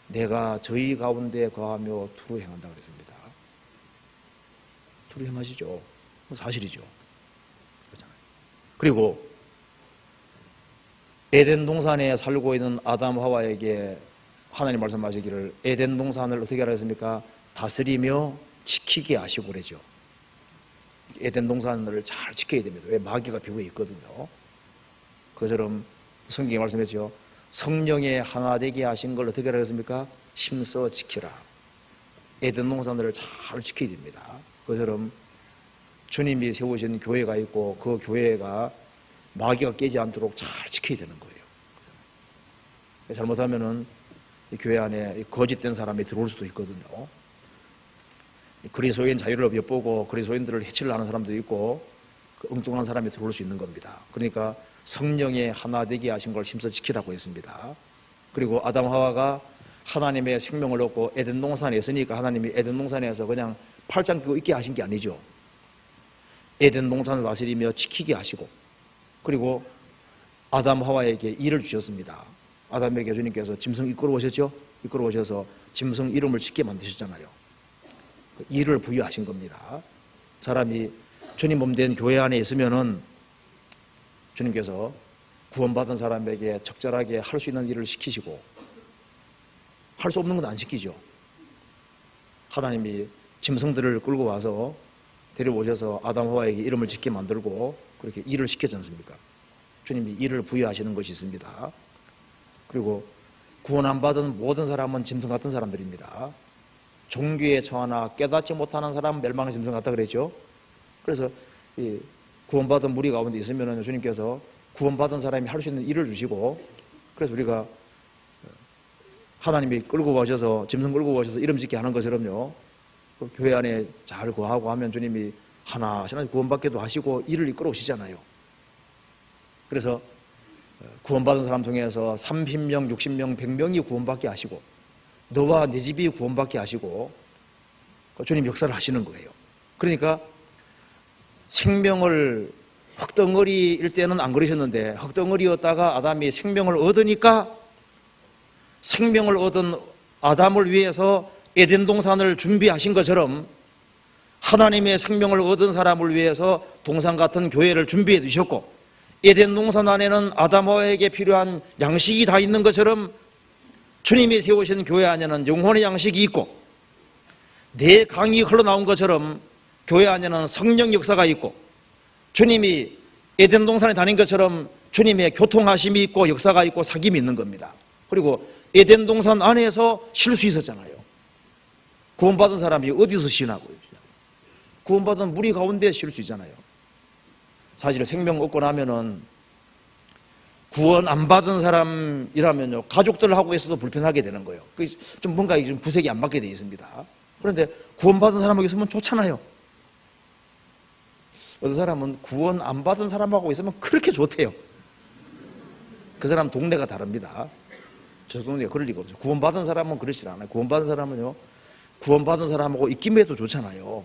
내가 저희 가운데 거하며 투루 행한다 그랬습니다. 투루 행하시죠. 사실이죠. 그렇잖아요. 그리고 에덴 동산에 살고 있는 아담 하와에게 하나님 말씀하시기를 에덴 동산을 어떻게 하라 했습니까? 다스리며 지키게 하시고 그러죠. 에덴 동산을 잘 지켜야 됩니다. 왜? 마귀가 벽에 있거든요. 그처럼 성경에 말씀했죠. 성령의 하나 되게 하신 걸 어떻게 하라 했습니까? 힘써 지키라. 에덴 동산을 잘 지켜야 됩니다. 그처럼 주님이 세우신 교회가 있고 그 교회가 마귀가 깨지 않도록 잘 지켜야 되는 거예요. 잘못하면은 이 교회 안에 거짓된 사람이 들어올 수도 있거든요. 그리스도인 자유를 엿보고 그리스도인들을 해치려 하는 사람도 있고 엉뚱한 사람이 들어올 수 있는 겁니다. 그러니까 성령의 하나 되게 하신 걸 힘써 지키라고 했습니다. 그리고 아담 하와가 하나님의 생명을 얻고 에덴 동산에 있으니까 하나님이 에덴 동산에서 그냥 팔짱 끼고 있게 하신 게 아니죠. 에덴 동산을 다스리며 지키게 하시고 그리고 아담 하와에게 일을 주셨습니다. 아담에게 주님께서 짐승 이끌어 오셨죠. 이끌어 오셔서 짐승 이름을 짓게 만드셨잖아요. 그 일을 부여하신 겁니다. 사람이 주님 몸된 교회 안에 있으면은 주님께서 구원받은 사람에게 적절하게 할 수 있는 일을 시키시고 할 수 없는 건 안 시키죠. 하나님이 짐승들을 끌고 와서 데려오셔서 아담 하와에게 이름을 짓게 만들고 그렇게 일을 시켰지 않습니까? 주님이 일을 부여하시는 것이 있습니다. 그리고 구원 안 받은 모든 사람은 짐승 같은 사람들입니다. 종교에 처하나 깨닫지 못하는 사람은 멸망의 짐승 같다 그랬죠. 그래서 이 구원받은 무리 가운데 있으면 주님께서 구원받은 사람이 할 수 있는 일을 주시고 그래서 우리가 하나님이 끌고 오셔서 짐승 끌고 오셔서 이름 짓게 하는 것처럼요. 그 교회 안에 잘 거하고 하면 주님이 하나씩 구원받게도 하시고 일을 이끌어 오시잖아요. 그래서 구원받은 사람 중에서 30명, 60명, 100명이 구원받게 하시고 너와 네 집이 구원받게 하시고 주님 역사를 하시는 거예요. 그러니까 생명을 흙덩어리일 때는 안 그러셨는데 흙덩어리였다가 아담이 생명을 얻으니까 생명을 얻은 아담을 위해서 에덴 동산을 준비하신 것처럼 하나님의 생명을 얻은 사람을 위해서 동산 같은 교회를 준비해 두셨고 에덴 동산 안에는 아담 하와에게 필요한 양식이 다 있는 것처럼 주님이 세우신 교회 안에는 영혼의 양식이 있고 내 강이 흘러나온 것처럼 교회 안에는 성령 역사가 있고 주님이 에덴 동산에 다닌 것처럼 주님의 교통하심이 있고 역사가 있고 사귐이 있는 겁니다. 그리고 에덴 동산 안에서 쉴 수 있었잖아요. 구원받은 사람이 어디서 쉬나고요? 구원받은 무리 가운데 쉴 수 있잖아요. 사실 생명 얻고 나면은 구원 안 받은 사람이라면요 가족들하고 있어도 불편하게 되는 거예요. 좀 뭔가 좀 부색이 안 맞게 되어 있습니다. 그런데 구원받은 사람하고 있으면 좋잖아요. 어떤 사람은 구원 안 받은 사람하고 있으면 그렇게 좋대요. 그 사람 동네가 다릅니다. 저 동네가 그럴 리가 없어요. 구원받은 사람은 그렇지 않아요. 구원받은 사람은요 구원받은 사람하고 있기만 해도 좋잖아요.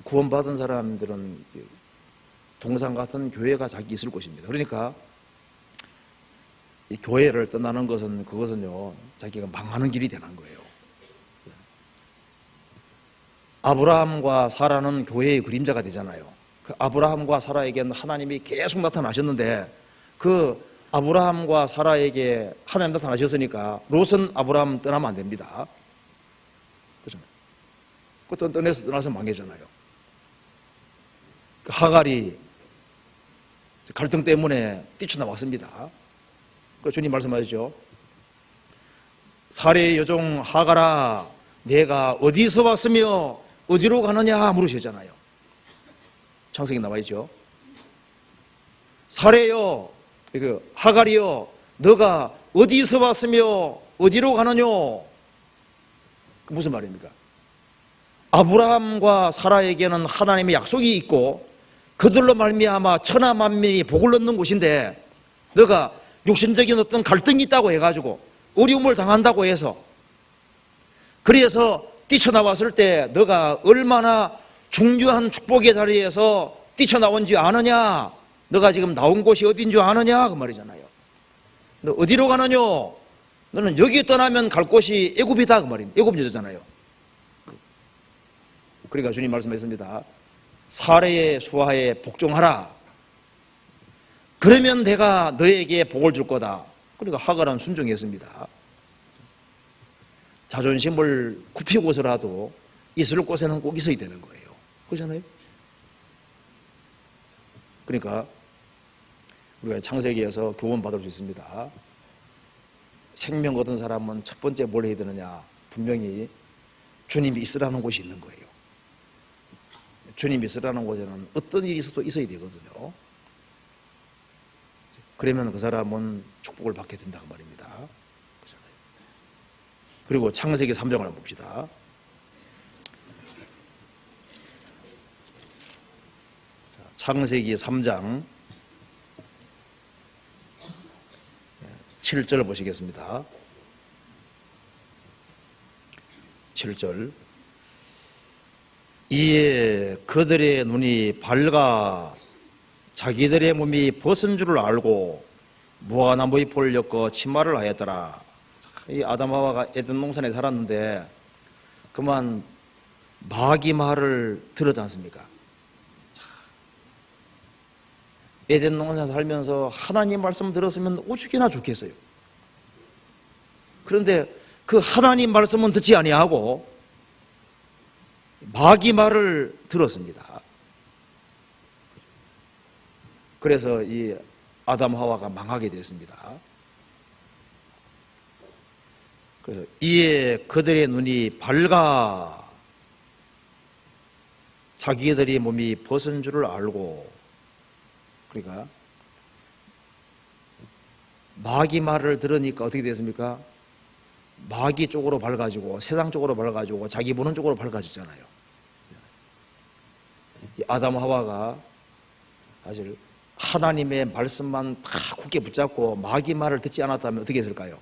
구원받은 사람들은 동산 같은 교회가 자기 있을 곳입니다. 그러니까 이 교회를 떠나는 것은 그것은요 자기가 망하는 길이 되는 거예요. 아브라함과 사라는 교회의 그림자가 되잖아요. 그 아브라함과 사라에게는 하나님이 계속 나타나셨는데 그 아브라함과 사라에게 하나님 나타나셨으니까 롯은 아브라함 떠나면 안 됩니다. 그렇죠? 그 떠나서 망했잖아요. 그 하갈이 갈등 때문에 뛰쳐나왔습니다. 그래서 주님 말씀하시죠. 사례의 여종 하갈아 내가 어디서 왔으며 어디로 가느냐 물으셨잖아요. 창세기 나와 있죠. 사례여 하갈이여 너가 어디서 왔으며 어디로 가느냐. 그 무슨 말입니까? 아브라함과 사라에게는 하나님의 약속이 있고 그들로 말미암아 천하 만민이 복을 얻는 곳인데 너가 육신적인 어떤 갈등이 있다고 해가지고 어려움을 당한다고 해서 그래서 뛰쳐나왔을 때 너가 얼마나 중요한 축복의 자리에서 뛰쳐나온 줄 아느냐. 너가 지금 나온 곳이 어딘 줄 아느냐 그 말이잖아요. 너 어디로 가느냐? 너는 여기 떠나면 갈 곳이 애굽이다 그 말입니다. 애굽 여자잖아요. 그러니까 주님 말씀했습니다. 사례의 수하에 복종하라. 그러면 내가 너에게 복을 줄 거다. 그러니까 하갈은 순종했습니다. 자존심을 굽히고서라도 있을 곳에는 꼭 있어야 되는 거예요. 그렇잖아요? 그러니까 우리가 창세기에서 교훈 받을 수 있습니다. 생명 얻은 사람은 첫 번째 뭘 해야 되느냐? 분명히 주님이 있으라는 곳이 있는 거예요. 주님이 있으라는 곳에는 어떤 일이 있어도 있어야 되거든요. 그러면 그 사람은 축복을 받게 된다고 말입니다. 그리고 창세기 3장을 한번 봅시다. 창세기 3장 7절 보시겠습니다. 7절. 이에 그들의 눈이 밝아 자기들의 몸이 벗은 줄을 알고 무화과나무의 풀을 엮어 치마를 하였더라. 이 아담 하와가 에덴 동산에 살았는데 그만 마귀 말을 들었지 않습니까? 에덴 동산에 살면서 하나님 말씀 들었으면 오죽이나 좋겠어요. 그런데 그 하나님 말씀은 듣지 아니하고 마귀 말을 들었습니다. 그래서 이 아담 하와가 망하게 됐습니다. 그래서 이에 그들의 눈이 밝아 자기들의 몸이 벗은 줄을 알고, 그러니까 마귀 말을 들으니까 어떻게 됐습니까? 마귀 쪽으로 밝아지고 세상 쪽으로 밝아지고 자기 보는 쪽으로 밝아지잖아요. 이 아담 하와가 사실 하나님의 말씀만 다 굳게 붙잡고 마귀 말을 듣지 않았다면 어떻게 했을까요?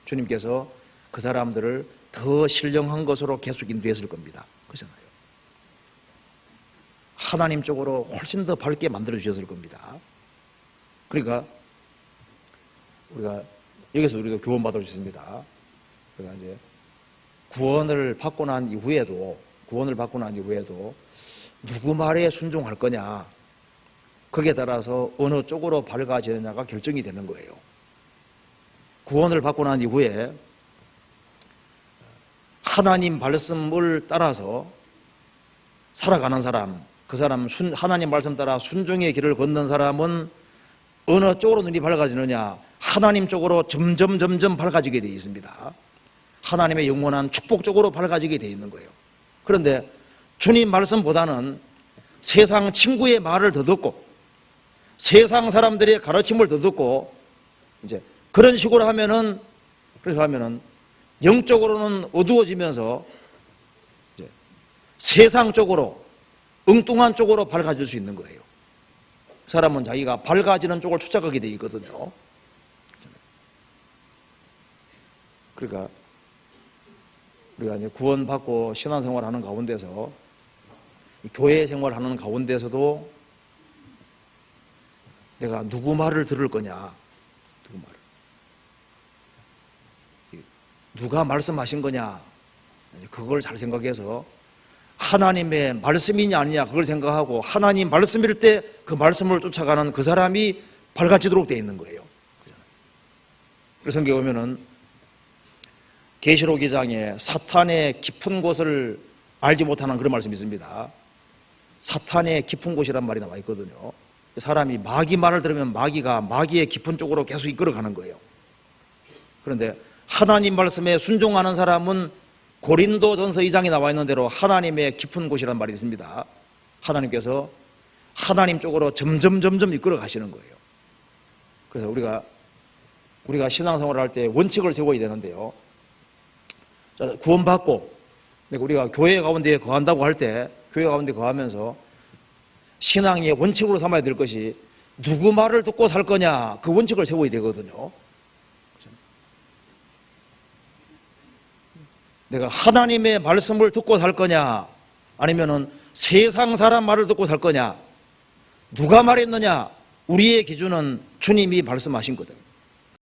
주님께서 그 사람들을 더 신령한 것으로 계속 인도했을 겁니다. 그렇잖아요. 하나님 쪽으로 훨씬 더 밝게 만들어 주셨을 겁니다. 그러니까 우리가 여기서 우리가 교훈 받을 수 있습니다. 그러니까 이제 구원을 받고 난 이후에도 누구 말에 순종할 거냐, 거기에 따라서 어느 쪽으로 밝아지느냐가 결정이 되는 거예요. 구원을 받고 난 이후에 하나님 말씀을 따라서 살아가는 사람, 그 사람 하나님 말씀 따라 순종의 길을 걷는 사람은 어느 쪽으로 눈이 밝아지느냐, 하나님 쪽으로 점점 밝아지게 되어 있습니다. 하나님의 영원한 축복 쪽으로 밝아지게 되어 있는 거예요. 그런데 주님 말씀보다는 세상 친구의 말을 더 듣고 세상 사람들의 가르침을 더 듣고 이제 그런 식으로 하면은, 그래서 하면은 영적으로는 어두워지면서 이제 세상 쪽으로 엉뚱한 쪽으로 밝아질 수 있는 거예요. 사람은 자기가 밝아지는 쪽을 쫓아가게 돼 있거든요. 그러니까 우리가 이제 구원받고 신앙생활하는 가운데서 교회 생활하는 가운데서도 내가 누구 말을 들을 거냐, 누구 말을, 누가 말씀하신 거냐, 그걸 잘 생각해서 하나님의 말씀이냐 아니냐 그걸 생각하고 하나님 말씀일 때 그 말씀을 쫓아가는 그 사람이 밝아지도록 되어 있는 거예요. 그래서 성경에 보면은 계시록 2장에 사탄의 깊은 곳을 알지 못하는 그런 말씀이 있습니다. 사탄의 깊은 곳이란 말이 나와 있거든요. 사람이 마귀 말을 들으면 마귀가 마귀의 깊은 쪽으로 계속 이끌어가는 거예요. 그런데 하나님 말씀에 순종하는 사람은 고린도전서 2장에 나와 있는 대로 하나님의 깊은 곳이란 말이 있습니다. 하나님께서 하나님 쪽으로 점점 이끌어 가시는 거예요. 그래서 우리가 신앙생활을 할 때 원칙을 세워야 되는데요. 구원받고 우리가 교회 가운데 거한다고 할 때 교회 가운데 거하면서 신앙의 원칙으로 삼아야 될 것이 누구 말을 듣고 살 거냐, 그 원칙을 세워야 되거든요. 내가 하나님의 말씀을 듣고 살 거냐, 아니면은 세상 사람 말을 듣고 살 거냐, 누가 말했느냐, 우리의 기준은 주님이 말씀하신 거다.